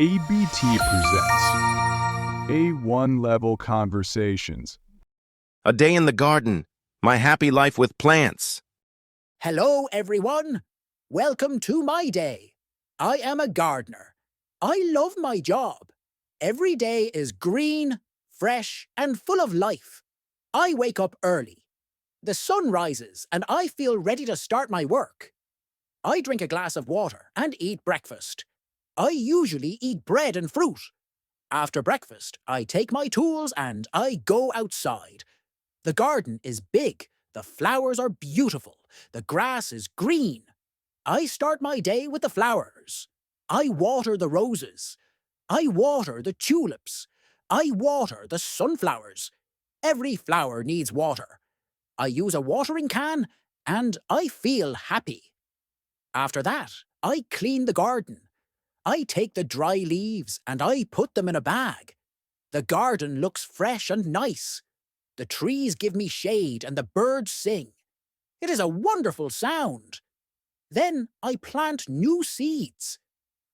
ABT presents A1 Level Conversations. A day in the garden. My happy life with plants. Hello, everyone. Welcome to my day. I am a gardener. I love my job. Every day is green, fresh, and full of life. I wake up early. The sun rises, and I feel ready to start my work. I drink a glass of water and eat breakfast. I usually eat bread and fruit. After breakfast, I take my tools and I go outside. The garden is big. The flowers are beautiful. The grass is green. I start my day with the flowers. I water the roses. I water the tulips. I water the sunflowers. Every flower needs water. I use a watering can and I feel happy. After that, I clean the garden. I take the dry leaves and I put them in a bag. The garden looks fresh and nice. The trees give me shade and the birds sing. It is a wonderful sound. Then I plant new seeds.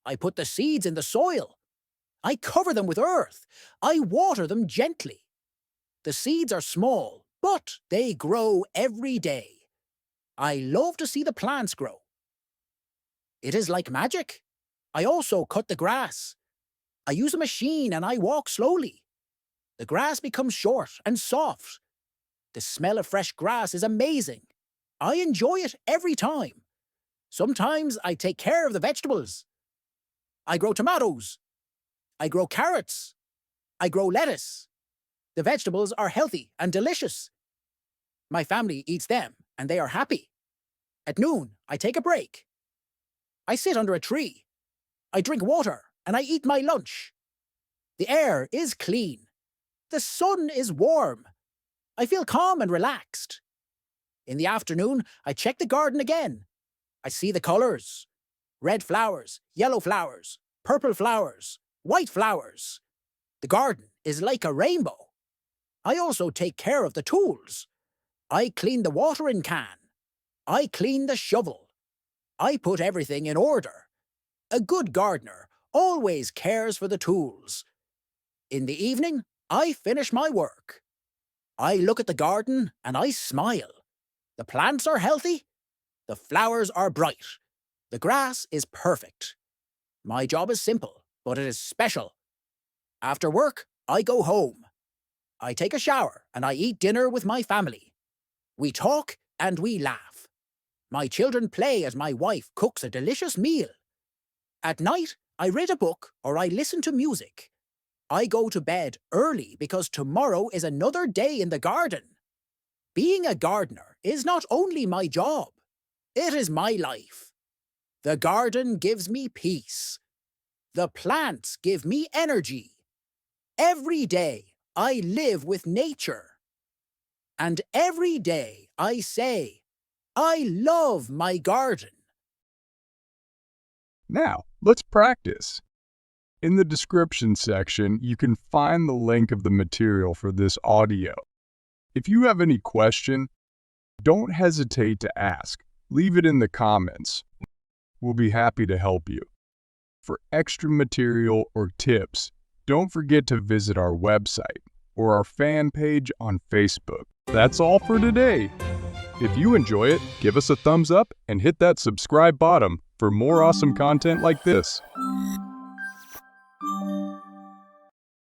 I put the seeds in the soil. I cover them with earth. I water them gently. The seeds are small, but they grow every day. I love to see the plants grow. It is like magic. I also cut the grass. I use a machine and I walk slowly. The grass becomes short and soft. The smell of fresh grass is amazing. I enjoy it every time. Sometimes I take care of the vegetables. I grow tomatoes. I grow carrots. I grow lettuce. The vegetables are healthy and delicious. My family eats them and they are happy. At noon, I take a break. I sit under a tree. I drink water and I eat my lunch. The air is clean. The sun is warm. I feel calm and relaxed. In the afternoon, I check the garden again. I see the colors. Red flowers, yellow flowers, purple flowers, white flowers. The garden is like a rainbow. I also take care of the tools. I clean the watering can. I clean the shovel. I put everything in order. A good gardener always cares for the tools. In the evening, I finish my work. I look at the garden and I smile. The plants are healthy. The flowers are bright. The grass is perfect. My job is simple, but it is special. After work, I go home. I take a shower and I eat dinner with my family. We talk and we laugh. My children play as my wife cooks a delicious meal. At night, I read a book or I listen to music. I go to bed early because tomorrow is another day in the garden. Being a gardener is not only my job, it is my life. The garden gives me peace. The plants give me energy. Every day, I live with nature. And every day, I say, I love my garden. Now, let's practice. In the description section, you can find the link of the material for this audio. If you have any question, don't hesitate to ask. Leave it in the comments. We'll be happy to help you. For extra material or tips, don't forget to visit our website or our fan page on Facebook. That's all for today. If you enjoy it, give us a thumbs up and hit that subscribe button for more awesome content like this.